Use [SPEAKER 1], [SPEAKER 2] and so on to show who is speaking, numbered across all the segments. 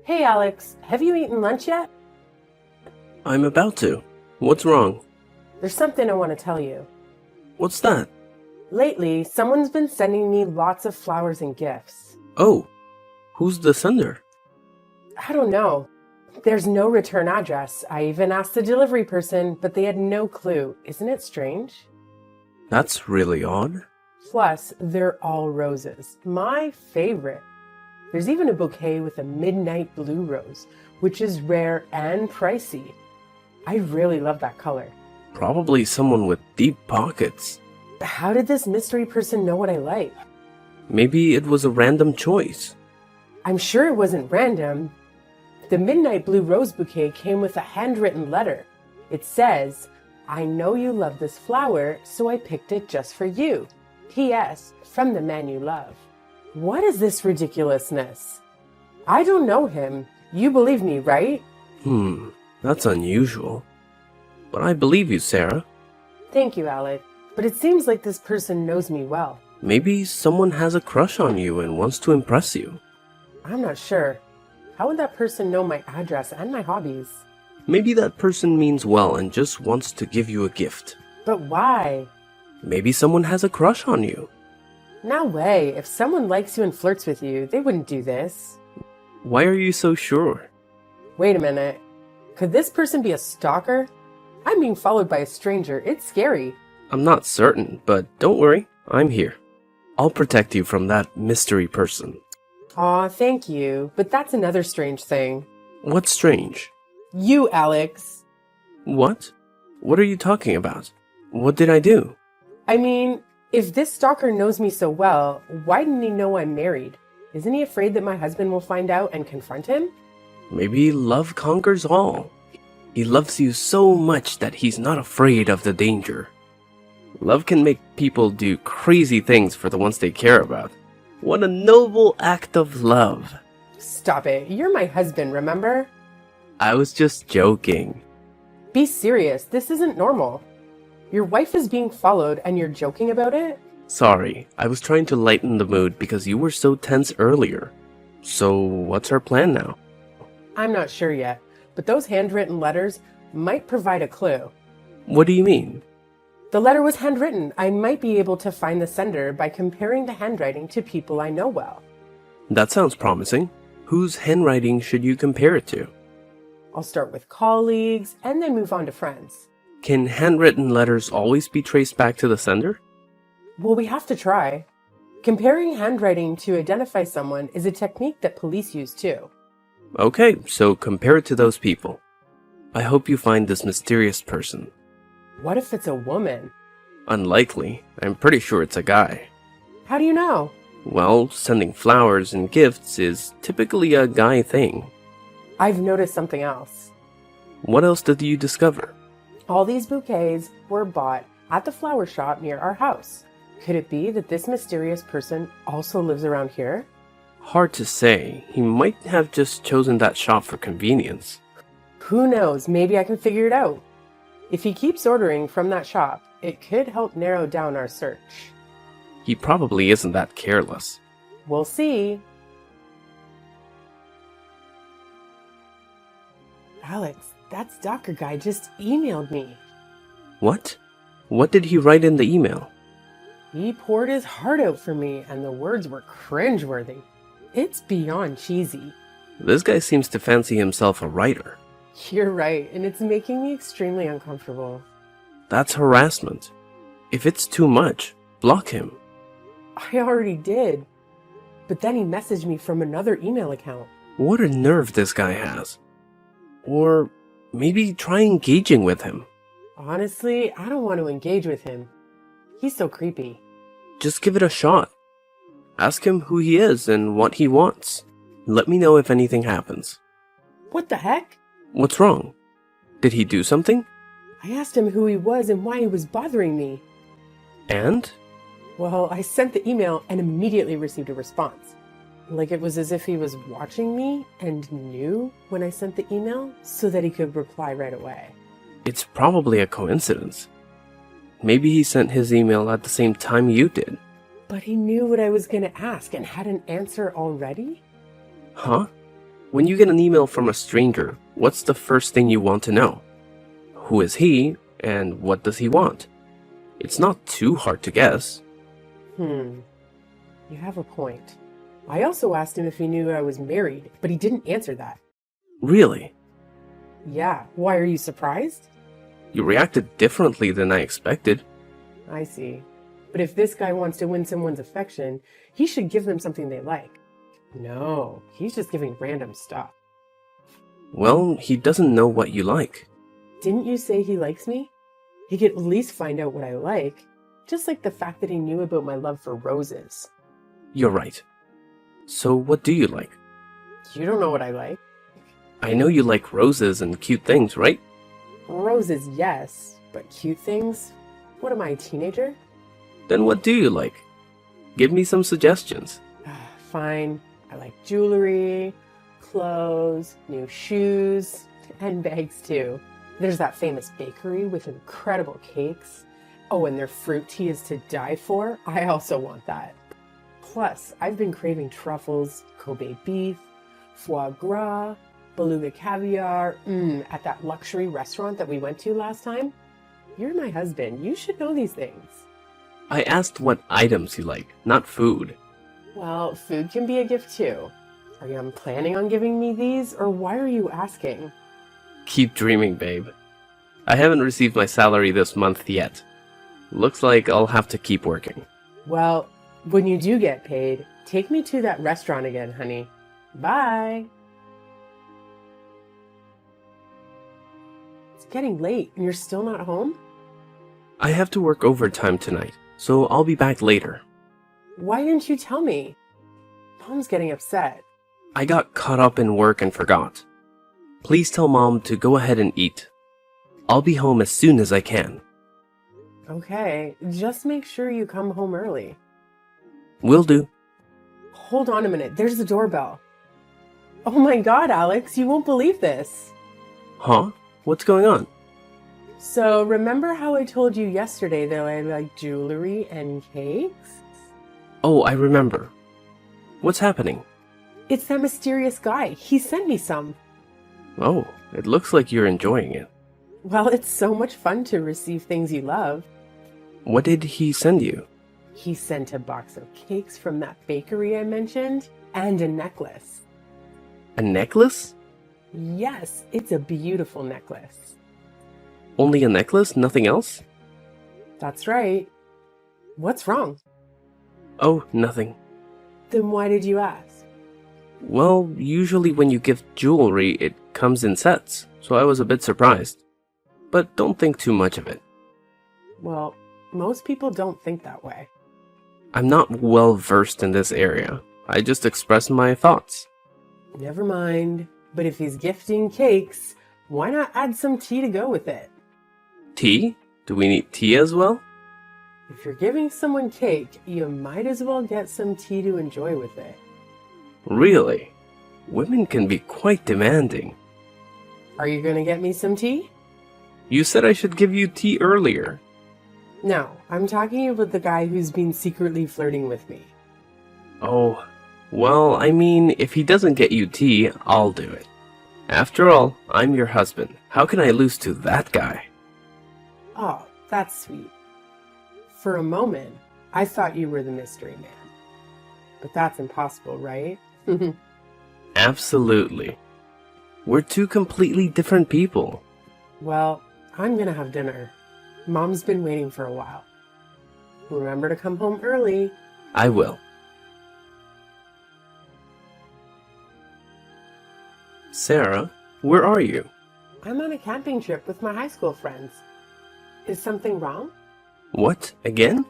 [SPEAKER 1] Hey Alex, have you eaten lunch yet?
[SPEAKER 2] I'm about to. What's wrong?
[SPEAKER 1] There's something I want to tell you.
[SPEAKER 2] What's that?
[SPEAKER 1] Lately, someone's been sending me lots of flowers and gifts.
[SPEAKER 2] Oh, who's the sender?
[SPEAKER 1] I don't know. There's no return address. I even asked the delivery person, but they had no clue. Isn't it strange?
[SPEAKER 2] That's really odd.
[SPEAKER 1] Plus, they're all roses. My favorite. There's even a bouquet with a midnight blue rose, which is rare and pricey. I really love that color.
[SPEAKER 2] Probably someone with deep pockets.
[SPEAKER 1] How did this mystery person know what I like?
[SPEAKER 2] Maybe it was a random choice.
[SPEAKER 1] I'm sure it wasn't random. The midnight blue rose bouquet came with a handwritten letter. It says, "I know you love this flower, so I picked it just for you. P.S. From the man you love." What is this ridiculousness? I don't know him. You believe me, right?
[SPEAKER 2] That's unusual. But I believe you, Sarah.
[SPEAKER 1] Thank you, Alec. But it seems like this person knows me well.
[SPEAKER 2] Maybe someone has a crush on you and wants to impress you.
[SPEAKER 1] I'm not sure. How would that person know my address and my hobbies?
[SPEAKER 2] Maybe that person means well and just wants to give you a gift.
[SPEAKER 1] But why?
[SPEAKER 2] Maybe someone has a crush on you.
[SPEAKER 1] No way. If someone likes you and flirts with you, they wouldn't do this.
[SPEAKER 2] Why are you so sure?
[SPEAKER 1] Wait a minute. Could this person be a stalker? I'm being followed by a stranger. It's scary.
[SPEAKER 2] I'm not certain, but don't worry, I'm here. I'll protect you from that mystery person.
[SPEAKER 1] Aw, thank you. But that's another strange thing.
[SPEAKER 2] What's strange?
[SPEAKER 1] You, Alex.
[SPEAKER 2] What? What are you talking about? What did I do?
[SPEAKER 1] I mean, if this stalker knows me so well, why didn't he know I'm married? Isn't he afraid that my husband will find out and confront him?
[SPEAKER 2] Maybe love conquers all. He loves you so much that he's not afraid of the danger. Love can make people do crazy things for the ones they care about. What a noble act of love.
[SPEAKER 1] Stop it. You're my husband, remember?
[SPEAKER 2] I was just joking.
[SPEAKER 1] Be serious. This isn't normal. Your wife is being followed and you're joking about it?
[SPEAKER 2] Sorry, I was trying to lighten the mood because you were so tense earlier. So, what's our plan now?
[SPEAKER 1] I'm not sure yet, but those handwritten letters might provide a clue.
[SPEAKER 2] What do you mean?
[SPEAKER 1] The letter was handwritten. I might be able to find the sender by comparing the handwriting to people I know well.
[SPEAKER 2] That sounds promising. Whose handwriting should you compare it to?
[SPEAKER 1] I'll start with colleagues and then move on to friends.
[SPEAKER 2] Can handwritten letters always be traced back to the sender?
[SPEAKER 1] Well, we have to try. Comparing handwriting to identify someone is a technique that police use too.
[SPEAKER 2] Okay, so compare it to those people. I hope you find this mysterious person.
[SPEAKER 1] What if it's a woman?
[SPEAKER 2] Unlikely. I'm pretty sure it's a guy.
[SPEAKER 1] How do you know?
[SPEAKER 2] Well, sending flowers and gifts is typically a guy thing.
[SPEAKER 1] I've noticed something else.
[SPEAKER 2] What else did you discover?
[SPEAKER 1] All these bouquets were bought at the flower shop near our house. Could it be that this mysterious person also lives around here?
[SPEAKER 2] Hard to say. He might have just chosen that shop for convenience.
[SPEAKER 1] Who knows? Maybe I can figure it out. If he keeps ordering from that shop, it could help narrow down our search.
[SPEAKER 2] He probably isn't that careless.
[SPEAKER 1] We'll see. Alex, that stalker guy just emailed me.
[SPEAKER 2] What? What did he write in the email?
[SPEAKER 1] He poured his heart out for me, and the words were cringeworthy. It's beyond cheesy.
[SPEAKER 2] This guy seems to fancy himself a writer.
[SPEAKER 1] You're right, and it's making me extremely uncomfortable.
[SPEAKER 2] That's harassment. If it's too much, block him.
[SPEAKER 1] I already did. But then he messaged me from another email account.
[SPEAKER 2] What a nerve this guy has. Or maybe try engaging with him.
[SPEAKER 1] Honestly, I don't want to engage with him. He's so creepy.
[SPEAKER 2] Just give it a shot. Ask him who he is and what he wants. Let me know if anything happens.
[SPEAKER 1] What the heck?
[SPEAKER 2] What's wrong? Did he do something?
[SPEAKER 1] I asked him who he was and why he was bothering me.
[SPEAKER 2] And?
[SPEAKER 1] Well, I sent the email and immediately received a response. Like it was as if he was watching me and knew when I sent the email so that he could reply right away.
[SPEAKER 2] It's probably a coincidence. Maybe he sent his email at the same time you did.
[SPEAKER 1] But he knew what I was going to ask and had an answer already?
[SPEAKER 2] Huh? When you get an email from a stranger, what's the first thing you want to know? Who is he, and what does he want? It's not too hard to guess.
[SPEAKER 1] You have a point. I also asked him if he knew I was married, but he didn't answer that.
[SPEAKER 2] Really?
[SPEAKER 1] Yeah, why are you surprised?
[SPEAKER 2] You reacted differently than I expected.
[SPEAKER 1] I see. But if this guy wants to win someone's affection, he should give them something they like. No, he's just giving random stuff.
[SPEAKER 2] Well, he doesn't know what you like.
[SPEAKER 1] Didn't you say he likes me? He could at least find out what I like, just like the fact that he knew about my love for roses.
[SPEAKER 2] You're right. So what do you like?
[SPEAKER 1] You don't know what I like.
[SPEAKER 2] I know you like roses and cute things, right?
[SPEAKER 1] Roses, yes, but cute things? What am I, a teenager?
[SPEAKER 2] Then what do you like? Give me some suggestions.
[SPEAKER 1] Fine. I like jewelry, clothes, new shoes, and bags too. There's that famous bakery with incredible cakes. Oh, and their fruit tea is to die for. I also want that. Plus, I've been craving truffles, Kobe beef, foie gras, beluga caviar, at that luxury restaurant that we went to last time. You're my husband. You should know these things.
[SPEAKER 2] I asked what items you like, not food.
[SPEAKER 1] Well, food can be a gift too. Are you planning on giving me these, or why are you asking?
[SPEAKER 2] Keep dreaming, babe. I haven't received my salary this month yet. Looks like I'll have to keep working.
[SPEAKER 1] Well, when you do get paid, take me to that restaurant again, honey. Bye! It's getting late, and you're still not home?
[SPEAKER 2] I have to work overtime tonight, so I'll be back later.
[SPEAKER 1] Why didn't you tell me? Mom's getting upset.
[SPEAKER 2] I got caught up in work and forgot. Please tell Mom to go ahead and eat. I'll be home as soon as I can.
[SPEAKER 1] Okay, just make sure you come home early.
[SPEAKER 2] Will do.
[SPEAKER 1] Hold on a minute, there's the doorbell. Oh my god, Alex, you won't believe this.
[SPEAKER 2] Huh? What's going on?
[SPEAKER 1] So, remember how I told you yesterday that I like jewelry and cakes?
[SPEAKER 2] Oh, I remember. What's happening?
[SPEAKER 1] It's that mysterious guy. He sent me some.
[SPEAKER 2] Oh, it looks like you're enjoying it.
[SPEAKER 1] Well, it's so much fun to receive things you love.
[SPEAKER 2] What did he send you?
[SPEAKER 1] He sent a box of cakes from that bakery I mentioned, and a necklace.
[SPEAKER 2] A necklace?
[SPEAKER 1] Yes, it's a beautiful necklace.
[SPEAKER 2] Only a necklace? Nothing else?
[SPEAKER 1] That's right. What's wrong?
[SPEAKER 2] Oh, nothing.
[SPEAKER 1] Then why did you ask?
[SPEAKER 2] Well, usually when you give jewelry, it comes in sets, so I was a bit surprised. But don't think too much of it.
[SPEAKER 1] Well, most people don't think that way.
[SPEAKER 2] I'm not well versed in this area. I just express my thoughts.
[SPEAKER 1] Never mind. But if he's gifting cakes, why not add some tea to go with it?
[SPEAKER 2] Tea? Do we need tea as well?
[SPEAKER 1] If you're giving someone cake, you might as well get some tea to enjoy with it.
[SPEAKER 2] Really? Women can be quite demanding.
[SPEAKER 1] Are you going to get me some tea?
[SPEAKER 2] You said I should give you tea earlier.
[SPEAKER 1] No, I'm talking about the guy who's been secretly flirting with me.
[SPEAKER 2] Oh, well, I mean, if he doesn't get you tea, I'll do it. After all, I'm your husband. How can I lose to that guy?
[SPEAKER 1] Oh, that's sweet. For a moment, I thought you were the mystery man. But that's impossible, right?
[SPEAKER 2] Absolutely. We're two completely different people.
[SPEAKER 1] Well, I'm gonna have dinner. Mom's been waiting for a while. Remember to come home early.
[SPEAKER 2] I will. Sarah, where are you?
[SPEAKER 1] I'm on a camping trip with my high school friends. Is something wrong?
[SPEAKER 2] What, again?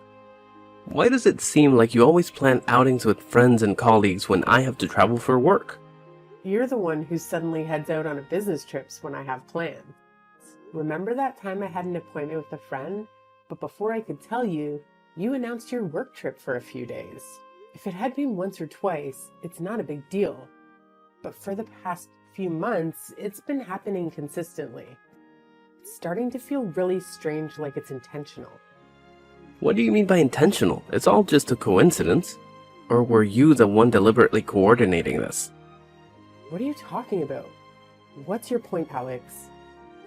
[SPEAKER 2] Why does it seem like you always plan outings with friends and colleagues when I have to travel for work?
[SPEAKER 1] You're the one who suddenly heads out on a business trips when I have plans. Remember that time I had an appointment with a friend, but before I could tell you, you announced your work trip for a few days. If it had been once or twice, it's not a big deal. But for the past few months, it's been happening consistently. It's starting to feel really strange, like it's intentional.
[SPEAKER 2] What do you mean by intentional? It's all just a coincidence. Or were you the one deliberately coordinating this?
[SPEAKER 1] What are you talking about? What's your point, Alex?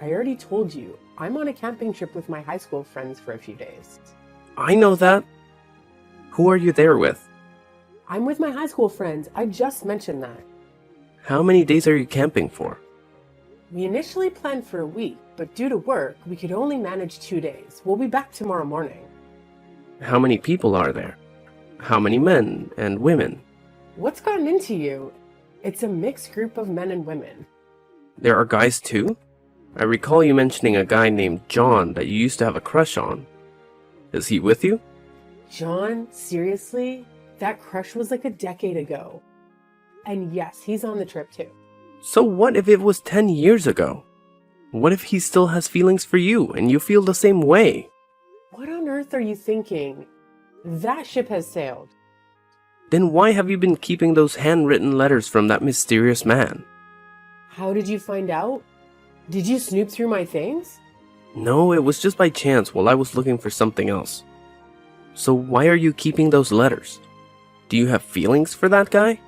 [SPEAKER 1] I already told you, I'm on a camping trip with my high school friends for a few days.
[SPEAKER 2] I know that. Who are you there with?
[SPEAKER 1] I'm with my high school friends. I just mentioned that.
[SPEAKER 2] How many days are you camping for?
[SPEAKER 1] We initially planned for a week, but due to work, we could only manage 2 days. We'll be back tomorrow morning.
[SPEAKER 2] How many people are there? How many men and women?
[SPEAKER 1] What's gotten into you? It's a mixed group of men and women.
[SPEAKER 2] There are guys too? I recall you mentioning a guy named John that you used to have a crush on. Is he with you?
[SPEAKER 1] John? Seriously? That crush was like a decade ago. And yes, he's on the trip too.
[SPEAKER 2] So what if it was 10 years ago? What if he still has feelings for you and you feel the same way?
[SPEAKER 1] What on earth are you thinking? That ship has sailed.
[SPEAKER 2] Then why have you been keeping those handwritten letters from that mysterious man?
[SPEAKER 1] How did you find out? Did you snoop through my things?
[SPEAKER 2] No, it was just by chance while I was looking for something else. So why are you keeping those letters? Do you have feelings for that guy?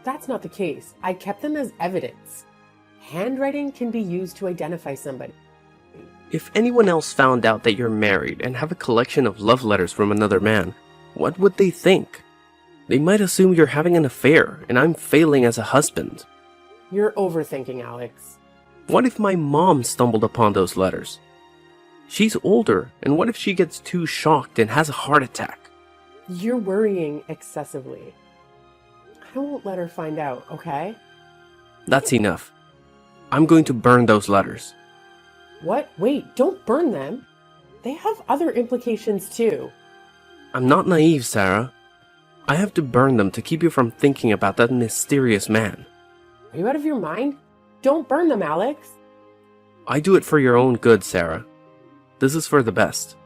[SPEAKER 1] That's not the case. I kept them as evidence. Handwriting can be used to identify somebody.
[SPEAKER 2] If anyone else found out that you're married and have a collection of love letters from another man, what would they think? They might assume you're having an affair and I'm failing as a husband.
[SPEAKER 1] You're overthinking, Alex.
[SPEAKER 2] What if my mom stumbled upon those letters? She's older, and what if she gets too shocked and has a heart attack?
[SPEAKER 1] You're worrying excessively. I won't let her find out, okay?
[SPEAKER 2] That's enough. I'm going to burn those letters.
[SPEAKER 1] What? Wait, don't burn them. They have other implications too.
[SPEAKER 2] I'm not naive, Sarah. I have to burn them to keep you from thinking about that mysterious man.
[SPEAKER 1] Are you out of your mind? Don't burn them, Alex.
[SPEAKER 2] I do it for your own good, Sarah. This is for the best.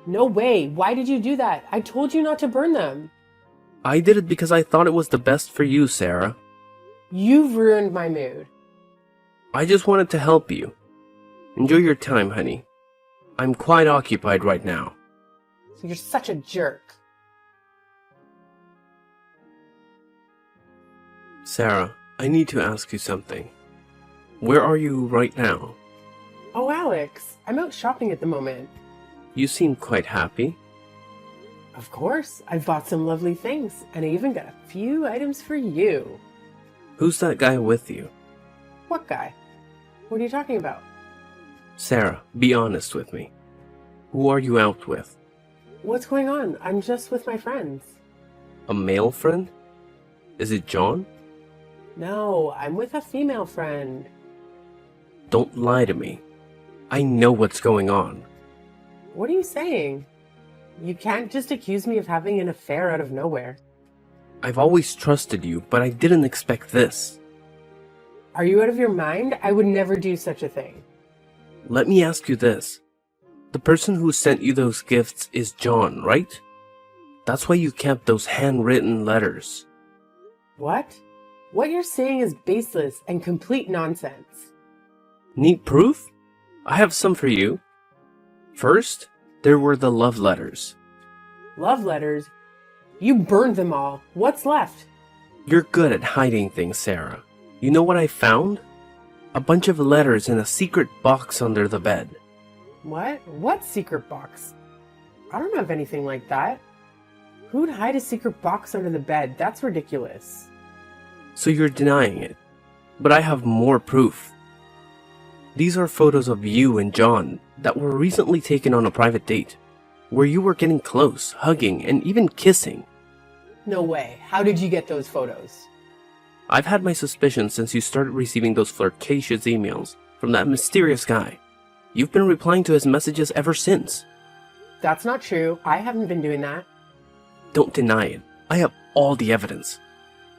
[SPEAKER 1] No way. Why did you do that? I told you not to burn them.
[SPEAKER 2] I did it because I thought it was the best for you, Sarah.
[SPEAKER 1] You've ruined my mood.
[SPEAKER 2] I just wanted to help you. Enjoy your time, honey. I'm quite occupied right now.
[SPEAKER 1] So you're such a jerk.
[SPEAKER 2] Sarah, I need to ask you something. Where are you right now?
[SPEAKER 1] Oh, Alex, I'm out shopping at the moment.
[SPEAKER 2] You seem quite happy.
[SPEAKER 1] Of course, I've bought some lovely things, and I even got a few items for you.
[SPEAKER 2] Who's that guy with you?
[SPEAKER 1] What guy? What are you talking about?
[SPEAKER 2] Sarah, be honest with me. Who are you out with?
[SPEAKER 1] What's going on? I'm just with my friends.
[SPEAKER 2] A male friend? Is it John?
[SPEAKER 1] No, I'm with a female friend.
[SPEAKER 2] Don't lie to me. I know what's going on.
[SPEAKER 1] What are you saying? You can't just accuse me of having an affair out of nowhere.
[SPEAKER 2] I've always trusted you, but I didn't expect this.
[SPEAKER 1] Are you out of your mind? I would never do such a thing.
[SPEAKER 2] Let me ask you this. The person who sent you those gifts is John, right? That's why you kept those handwritten letters.
[SPEAKER 1] What? What you're saying is baseless and complete nonsense.
[SPEAKER 2] Need proof? I have some for you. First, there were the love letters.
[SPEAKER 1] Love letters? You burned them all. What's left?
[SPEAKER 2] You're good at hiding things, Sarah. You know what I found? A bunch of letters in a secret box under the bed.
[SPEAKER 1] What? What secret box? I don't have anything like that. Who'd hide a secret box under the bed? That's ridiculous.
[SPEAKER 2] So you're denying it. But I have more proof. These are photos of you and John that were recently taken on a private date, where you were getting close, hugging, and even kissing.
[SPEAKER 1] No way. How did you get those photos?
[SPEAKER 2] I've had my suspicions since you started receiving those flirtatious emails from that mysterious guy. You've been replying to his messages ever since.
[SPEAKER 1] That's not true. I haven't been doing that.
[SPEAKER 2] Don't deny it. I have all the evidence.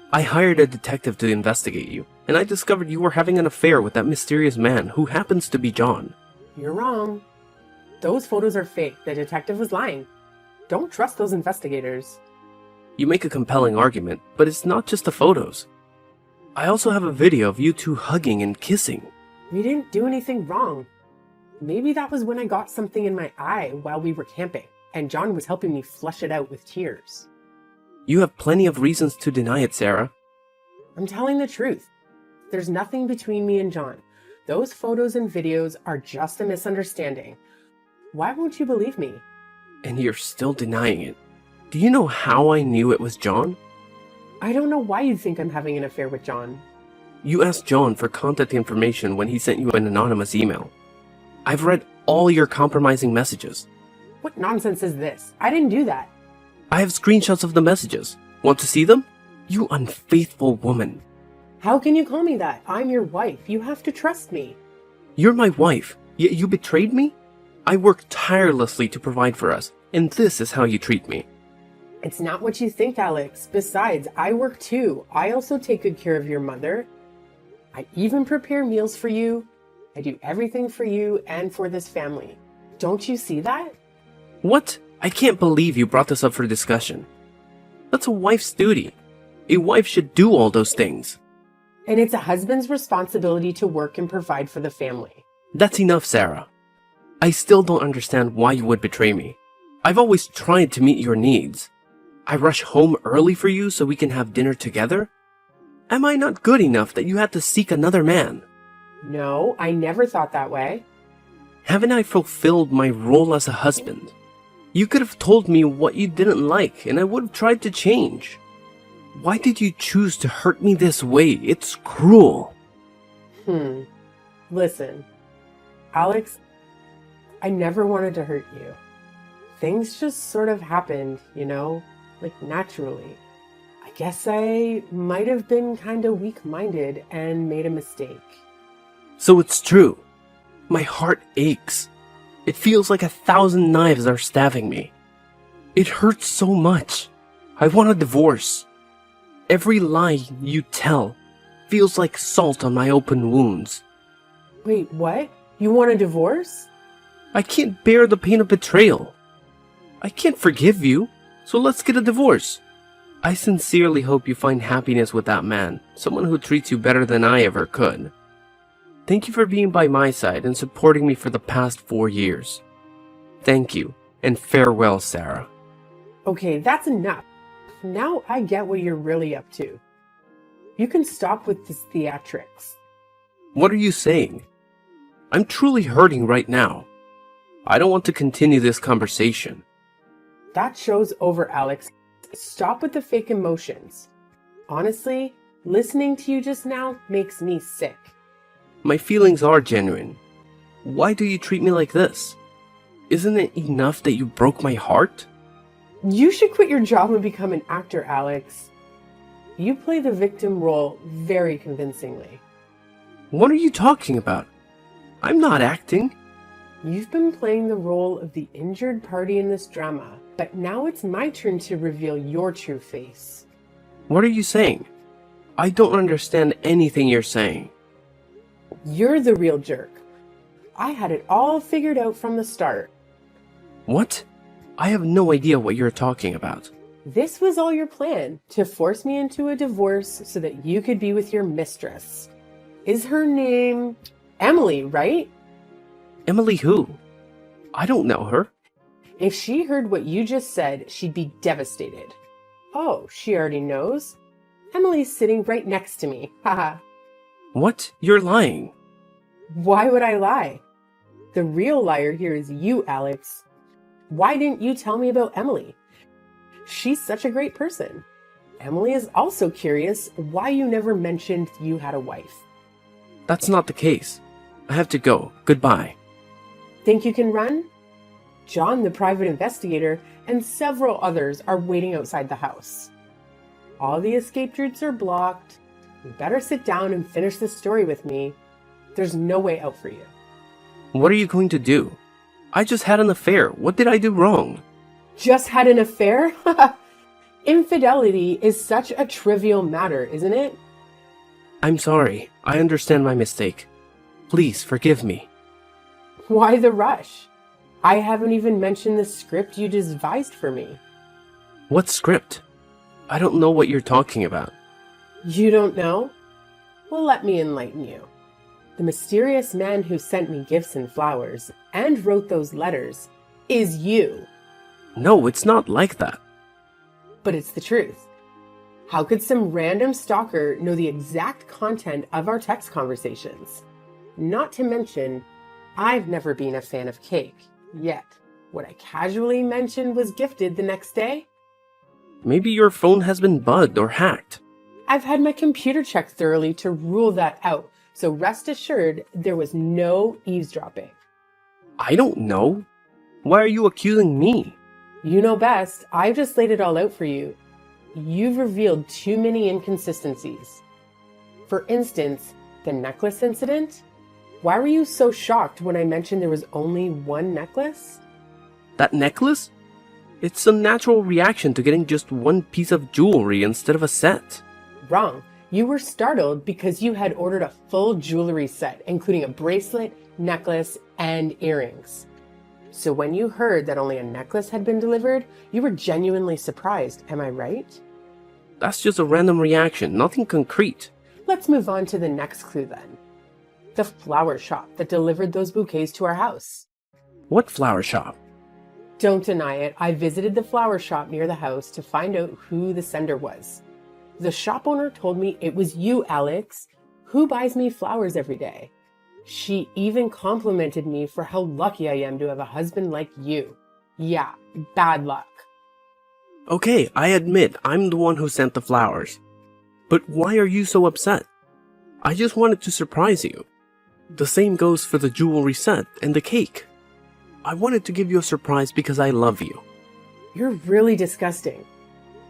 [SPEAKER 2] I hired a detective to investigate you, and I discovered you were having an affair with that mysterious man who happens to be John.
[SPEAKER 1] You're wrong. Those photos are fake. The detective was lying. Don't trust those investigators.
[SPEAKER 2] You make a compelling argument, but it's not just the photos. I also have a video of you two hugging and kissing.
[SPEAKER 1] We didn't do anything wrong. Maybe that was when I got something in my eye while we were camping, and John was helping me flush it out with tears.
[SPEAKER 2] You have plenty of reasons to deny it, Sarah.
[SPEAKER 1] I'm telling the truth. There's nothing between me and John. Those photos and videos are just a misunderstanding. Why won't you believe me?
[SPEAKER 2] And you're still denying it. Do you know how I knew it was John?
[SPEAKER 1] I don't know why you think I'm having an affair with John.
[SPEAKER 2] You asked John for contact information when he sent you an anonymous email. I've read all your compromising messages.
[SPEAKER 1] What nonsense is this? I didn't do that.
[SPEAKER 2] I have screenshots of the messages. Want to see them? You unfaithful woman.
[SPEAKER 1] How can you call me that? I'm your wife. You have to trust me.
[SPEAKER 2] You're my wife, yet you betrayed me? I work tirelessly to provide for us, and this is how you treat me.
[SPEAKER 1] It's not what you think, Alex. Besides, I work too. I also take good care of your mother. I even prepare meals for you. I do everything for you and for this family. Don't you see that?
[SPEAKER 2] What? I can't believe you brought this up for discussion. That's a wife's duty. A wife should do all those things.
[SPEAKER 1] And it's a husband's responsibility to work and provide for the family.
[SPEAKER 2] That's enough, Sarah. I still don't understand why you would betray me. I've always tried to meet your needs. I rush home early for you so we can have dinner together? Am I not good enough that you had to seek another man?
[SPEAKER 1] No, I never thought that way.
[SPEAKER 2] Haven't I fulfilled my role as a husband? You could have told me what you didn't like and I would have tried to change. Why did you choose to hurt me this way? It's cruel.
[SPEAKER 1] Listen, Alex, I never wanted to hurt you. Things just sort of happened, like naturally. I guess I might have been kind of weak-minded and made a mistake.
[SPEAKER 2] So it's true. My heart aches. It feels like 1,000 knives are stabbing me. It hurts so much. I want a divorce. Every lie you tell feels like salt on my open wounds.
[SPEAKER 1] Wait, what? You want a divorce?
[SPEAKER 2] I can't bear the pain of betrayal. I can't forgive you, so let's get a divorce. I sincerely hope you find happiness with that man, someone who treats you better than I ever could. Thank you for being by my side and supporting me for the past 4 years. Thank you, and farewell, Sarah.
[SPEAKER 1] Okay, that's enough. Now I get what you're really up to. You can stop with this theatrics.
[SPEAKER 2] What are you saying? I'm truly hurting right now. I don't want to continue this conversation.
[SPEAKER 1] That show's over, Alex. Stop with the fake emotions. Honestly, listening to you just now makes me sick.
[SPEAKER 2] My feelings are genuine. Why do you treat me like this? Isn't it enough that you broke my heart?
[SPEAKER 1] You should quit your job and become an actor, Alex. You play the victim role very convincingly.
[SPEAKER 2] What are you talking about? I'm not acting.
[SPEAKER 1] You've been playing the role of the injured party in this drama, but now it's my turn to reveal your true face.
[SPEAKER 2] What are you saying? I don't understand anything you're saying.
[SPEAKER 1] You're the real jerk. I had it all figured out from the start.
[SPEAKER 2] What? I have no idea what you're talking about.
[SPEAKER 1] This was all your plan, to force me into a divorce so that you could be with your mistress. Is her name Emily, right?
[SPEAKER 2] Emily who? I don't know her.
[SPEAKER 1] If she heard what you just said, she'd be devastated. Oh, she already knows? Emily's sitting right next to me. Haha.
[SPEAKER 2] What? You're lying.
[SPEAKER 1] Why would I lie? The real liar here is you, Alex. Why didn't you tell me about Emily? She's such a great person. Emily is also curious why you never mentioned you had a wife.
[SPEAKER 2] That's not the case. I have to go. Goodbye.
[SPEAKER 1] Think you can run? John, the private investigator, and several others are waiting outside the house. All the escape routes are blocked. You better sit down and finish this story with me. There's no way out for you.
[SPEAKER 2] What are you going to do? I just had an affair. What did I do wrong?
[SPEAKER 1] Just had an affair? Infidelity is such a trivial matter, isn't it?
[SPEAKER 2] I'm sorry. I understand my mistake. Please forgive me.
[SPEAKER 1] Why the rush? I haven't even mentioned the script you devised for me.
[SPEAKER 2] What script? I don't know what you're talking about.
[SPEAKER 1] You don't know? Well, let me enlighten you. The mysterious man who sent me gifts and flowers and wrote those letters is you.
[SPEAKER 2] No, it's not like that.
[SPEAKER 1] But it's the truth. How could some random stalker know the exact content of our text conversations? Not to mention, I've never been a fan of cake, yet what I casually mentioned was gifted the next day.
[SPEAKER 2] Maybe your phone has been bugged or hacked.
[SPEAKER 1] I've had my computer checked thoroughly to rule that out, so rest assured there was no eavesdropping.
[SPEAKER 2] I don't know. Why are you accusing me?
[SPEAKER 1] You know best. I've just laid it all out for you. You've revealed too many inconsistencies. For instance, the necklace incident? Why were you so shocked when I mentioned there was only one necklace?
[SPEAKER 2] That necklace? It's a natural reaction to getting just one piece of jewelry instead of a set.
[SPEAKER 1] Wrong. You were startled because you had ordered a full jewelry set, including a bracelet, necklace, and earrings. So when you heard that only a necklace had been delivered, you were genuinely surprised, am I right?
[SPEAKER 2] That's just a random reaction, nothing concrete.
[SPEAKER 1] Let's move on to the next clue then. The flower shop that delivered those bouquets to our house.
[SPEAKER 2] What flower shop?
[SPEAKER 1] Don't deny it, I visited the flower shop near the house to find out who the sender was. The shop owner told me it was you, Alex, who buys me flowers every day. She even complimented me for how lucky I am to have a husband like you. Yeah, bad luck.
[SPEAKER 2] Okay, I admit I'm the one who sent the flowers. But why are you so upset? I just wanted to surprise you. The same goes for the jewelry set and the cake. I wanted to give you a surprise because I love you.
[SPEAKER 1] You're really disgusting.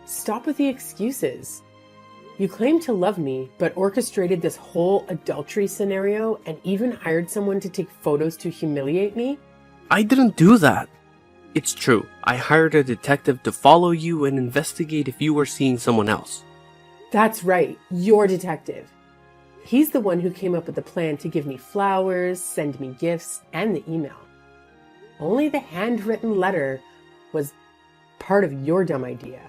[SPEAKER 1] Stop with the excuses. You claim to love me, but orchestrated this whole adultery scenario and even hired someone to take photos to humiliate me?
[SPEAKER 2] I didn't do that. It's true, I hired a detective to follow you and investigate if you were seeing someone else.
[SPEAKER 1] That's right, your detective. He's the one who came up with the plan to give me flowers, send me gifts, and the email. Only the handwritten letter was part of your dumb idea.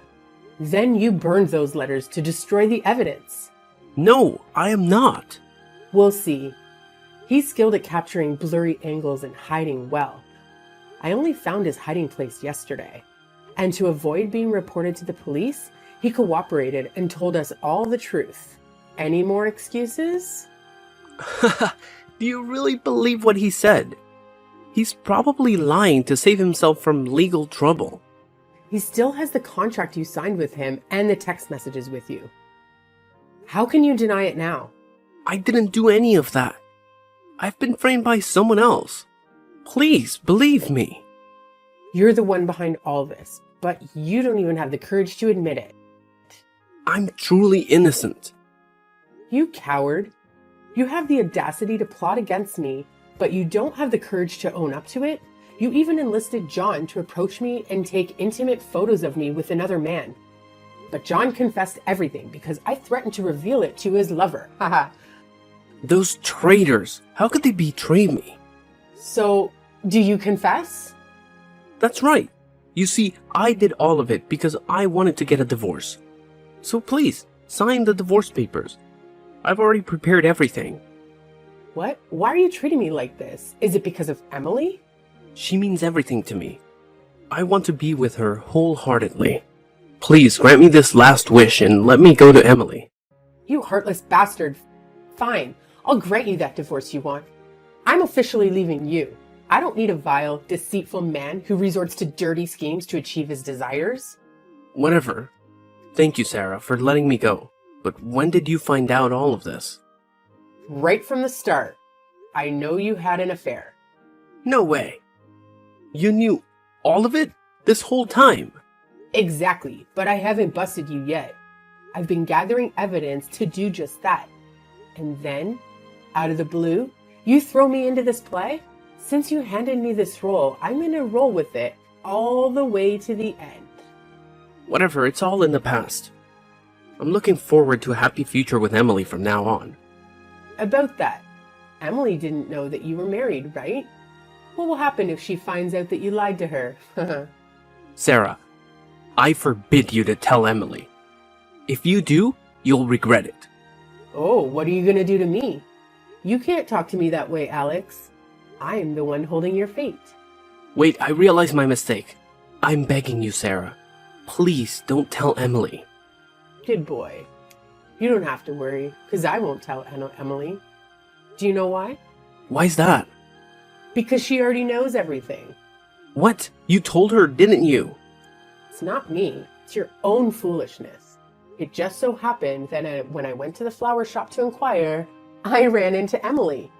[SPEAKER 1] Then you burned those letters to destroy the evidence.
[SPEAKER 2] No, I am not.
[SPEAKER 1] We'll see. He's skilled at capturing blurry angles and hiding well. I only found his hiding place yesterday. And to avoid being reported to the police, he cooperated and told us all the truth. Any more excuses?
[SPEAKER 2] Do you really believe what he said? He's probably lying to save himself from legal trouble.
[SPEAKER 1] He still has the contract you signed with him and the text messages with you. How can you deny it now?
[SPEAKER 2] I didn't do any of that. I've been framed by someone else. Please, believe me.
[SPEAKER 1] You're the one behind all this, but you don't even have the courage to admit it.
[SPEAKER 2] I'm truly innocent.
[SPEAKER 1] You coward. You have the audacity to plot against me, but you don't have the courage to own up to it? You even enlisted John to approach me and take intimate photos of me with another man. But John confessed everything because I threatened to reveal it to his lover. Haha.
[SPEAKER 2] Those traitors, how could they betray me?
[SPEAKER 1] So, do you confess?
[SPEAKER 2] That's right. You see, I did all of it because I wanted to get a divorce. So please, sign the divorce papers. I've already prepared everything.
[SPEAKER 1] What? Why are you treating me like this? Is it because of Emily?
[SPEAKER 2] She means everything to me. I want to be with her wholeheartedly. Please grant me this last wish and let me go to Emily.
[SPEAKER 1] You heartless bastard. Fine, I'll grant you that divorce you want. I'm officially leaving you. I don't need a vile, deceitful man who resorts to dirty schemes to achieve his desires.
[SPEAKER 2] Whatever. Thank you, Sarah, for letting me go. But when did you find out all of this?
[SPEAKER 1] Right from the start. I know you had an affair.
[SPEAKER 2] No way. You knew all of it this whole time?
[SPEAKER 1] Exactly, but I haven't busted you yet. I've been gathering evidence to do just that. And then, out of the blue, you throw me into this play? Since you handed me this role, I'm gonna roll with it all the way to the end.
[SPEAKER 2] Whatever, it's all in the past. I'm looking forward to a happy future with Emily from now on.
[SPEAKER 1] About that, Emily didn't know that you were married, right? What will happen if she finds out that you lied to her?
[SPEAKER 2] Sarah, I forbid you to tell Emily. If you do, you'll regret it.
[SPEAKER 1] Oh, what are you gonna do to me? You can't talk to me that way, Alex. I am the one holding your fate.
[SPEAKER 2] Wait, I realize my mistake. I'm begging you, Sarah. Please don't tell Emily.
[SPEAKER 1] Good boy. You don't have to worry, because I won't tell Emily. Do you know why?
[SPEAKER 2] Why's that?
[SPEAKER 1] Because she already knows everything.
[SPEAKER 2] What? You told her, didn't you?
[SPEAKER 1] It's not me. It's your own foolishness. It just so happened that when I went to the flower shop to inquire, I ran into Emily.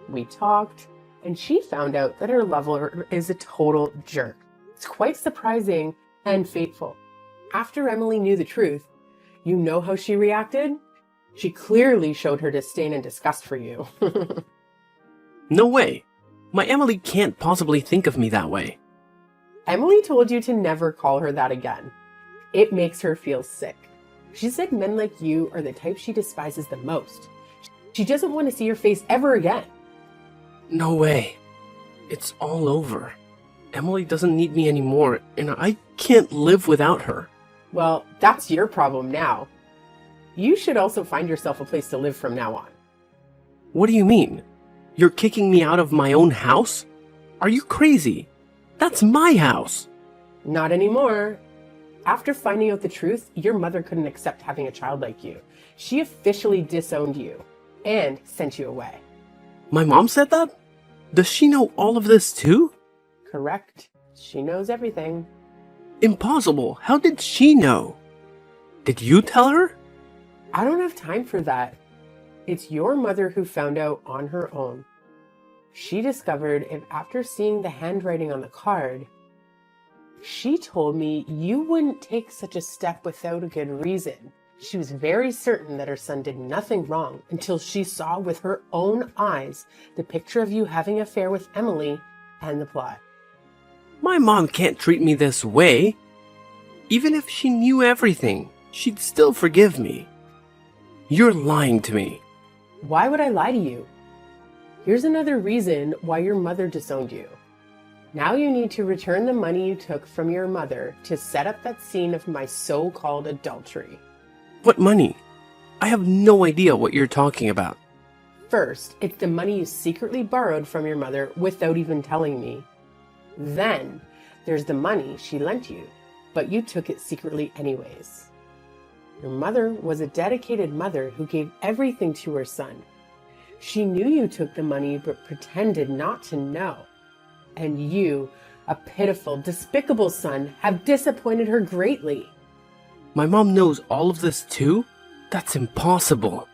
[SPEAKER 1] We talked, and she found out that her lover is a total jerk. It's quite surprising and fateful. After Emily knew the truth, you know how she reacted? She clearly showed her disdain and disgust for you.
[SPEAKER 2] No way. My Emily can't possibly think of me that way.
[SPEAKER 1] Emily told you to never call her that again. It makes her feel sick. She said men like you are the type she despises the most. She doesn't want to see your face ever again.
[SPEAKER 2] No way. It's all over. Emily doesn't need me anymore, and I can't live without her.
[SPEAKER 1] Well, that's your problem now. You should also find yourself a place to live from now on.
[SPEAKER 2] What do you mean? You're kicking me out of my own house? Are you crazy? That's my house.
[SPEAKER 1] Not anymore. After finding out the truth, your mother couldn't accept having a child like you. She officially disowned you and sent you away.
[SPEAKER 2] My mom said that? Does she know all of this too?
[SPEAKER 1] Correct. She knows everything.
[SPEAKER 2] Impossible. How did she know? Did you tell her?
[SPEAKER 1] I don't have time for that. It's your mother who found out on her own. She discovered if after seeing the handwriting on the card, she told me you wouldn't take such a step without a good reason. She was very certain that her son did nothing wrong until she saw with her own eyes the picture of you having an affair with Emily and the plot.
[SPEAKER 2] My mom can't treat me this way. Even if she knew everything, she'd still forgive me. You're lying to me.
[SPEAKER 1] Why would I lie to you? Here's another reason why your mother disowned you. Now you need to return the money you took from your mother to set up that scene of my so-called adultery.
[SPEAKER 2] What money? I have no idea what you're talking about.
[SPEAKER 1] First, it's the money you secretly borrowed from your mother without even telling me. Then, there's the money she lent you, but you took it secretly anyways. Your mother was a dedicated mother who gave everything to her son. She knew you took the money but pretended not to know. And you, a pitiful, despicable son, have disappointed her greatly.
[SPEAKER 2] My mom knows all of this too? That's impossible.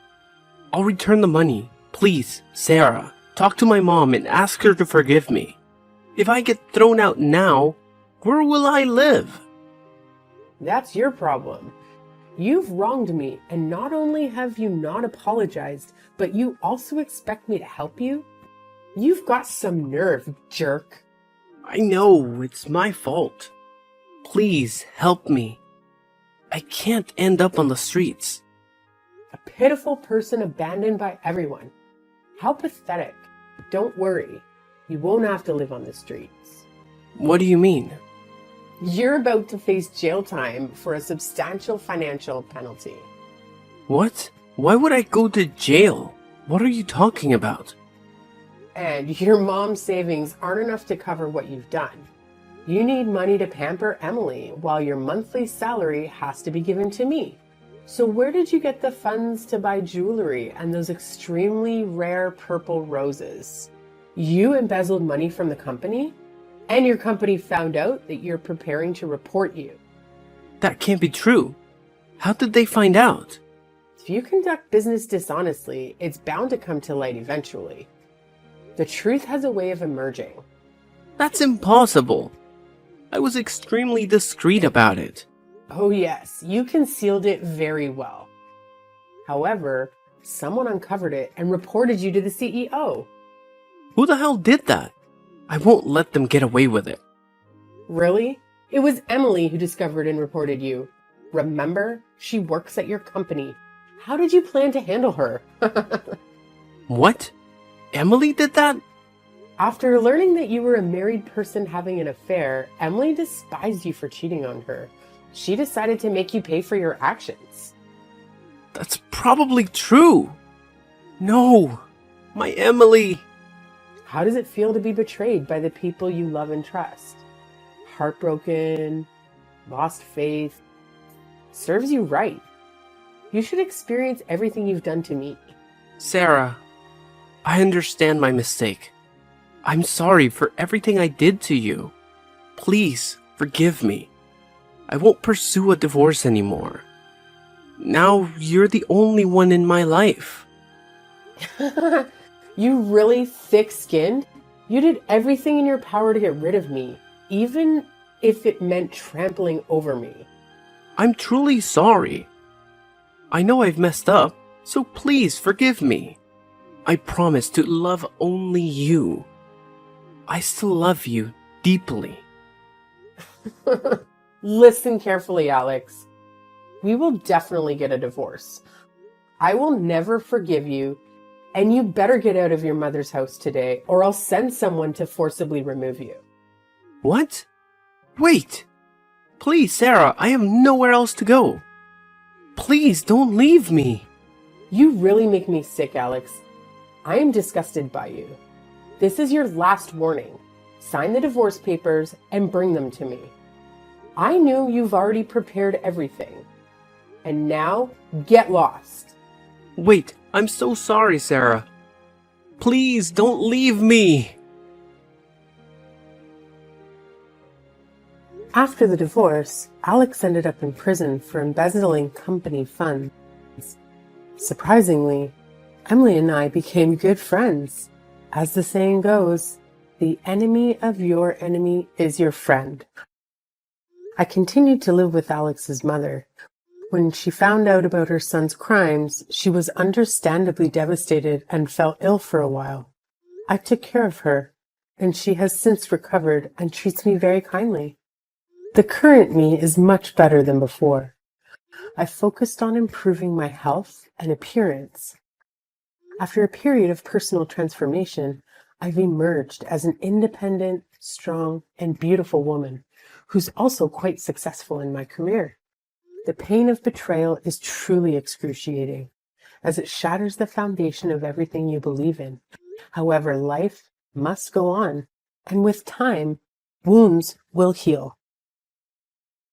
[SPEAKER 2] I'll return the money. Please, Sarah, talk to my mom and ask her to forgive me. If I get thrown out now, where will I live?
[SPEAKER 1] That's your problem. You've wronged me, and not only have you not apologized, but you also expect me to help you? You've got some nerve, jerk.
[SPEAKER 2] I know, it's my fault. Please, help me. I can't end up on the streets.
[SPEAKER 1] A pitiful person abandoned by everyone. How pathetic. Don't worry. You won't have to live on the streets.
[SPEAKER 2] What do you mean?
[SPEAKER 1] You're about to face jail time for a substantial financial penalty.
[SPEAKER 2] What? Why would I go to jail? What are you talking about?
[SPEAKER 1] And your mom's savings aren't enough to cover what you've done. You need money to pamper Emily while your monthly salary has to be given to me. So where did you get the funds to buy jewelry and those extremely rare purple roses? You embezzled money from the company? And your company found out that you're preparing to report you.
[SPEAKER 2] That can't be true. How did they find out?
[SPEAKER 1] If you conduct business dishonestly, it's bound to come to light eventually. The truth has a way of emerging.
[SPEAKER 2] That's impossible. I was extremely discreet about it.
[SPEAKER 1] Oh yes, you concealed it very well. However, someone uncovered it and reported you to the CEO.
[SPEAKER 2] Who the hell did that? I won't let them get away with it.
[SPEAKER 1] Really? It was Emily who discovered and reported you. Remember? She works at your company. How did you plan to handle her?
[SPEAKER 2] What? Emily did that?
[SPEAKER 1] After learning that you were a married person having an affair, Emily despised you for cheating on her. She decided to make you pay for your actions.
[SPEAKER 2] That's probably true. No, my Emily.
[SPEAKER 1] How does it feel to be betrayed by the people you love and trust? Heartbroken, lost faith. Serves you right. You should experience everything you've done to me.
[SPEAKER 2] Sarah, I understand my mistake. I'm sorry for everything I did to you. Please, forgive me. I won't pursue a divorce anymore. Now you're the only one in my life.
[SPEAKER 1] You really thick-skinned? You did everything in your power to get rid of me, even if it meant trampling over me.
[SPEAKER 2] I'm truly sorry. I know I've messed up, so please forgive me. I promise to love only you. I still love you deeply.
[SPEAKER 1] Listen carefully, Alex. We will definitely get a divorce. I will never forgive you, and you better get out of your mother's house today, or I'll send someone to forcibly remove you.
[SPEAKER 2] What? Wait! Please, Sarah, I have nowhere else to go. Please don't leave me.
[SPEAKER 1] You really make me sick, Alex. I am disgusted by you. This is your last warning. Sign the divorce papers and bring them to me. I knew you've already prepared everything. And now, get lost.
[SPEAKER 2] Wait, I'm so sorry, Sarah. Please don't leave me.
[SPEAKER 1] After the divorce, Alex ended up in prison for embezzling company funds. Surprisingly, Emily and I became good friends. As the saying goes, the enemy of your enemy is your friend. I continued to live with Alex's mother. When she found out about her son's crimes, she was understandably devastated and fell ill for a while. I took care of her, and she has since recovered and treats me very kindly. The current me is much better than before. I focused on improving my health and appearance. After a period of personal transformation, I've emerged as an independent, strong, and beautiful woman who's also quite successful in my career. The pain of betrayal is truly excruciating, as it shatters the foundation of everything you believe in. However, life must go on, and with time, wounds will heal.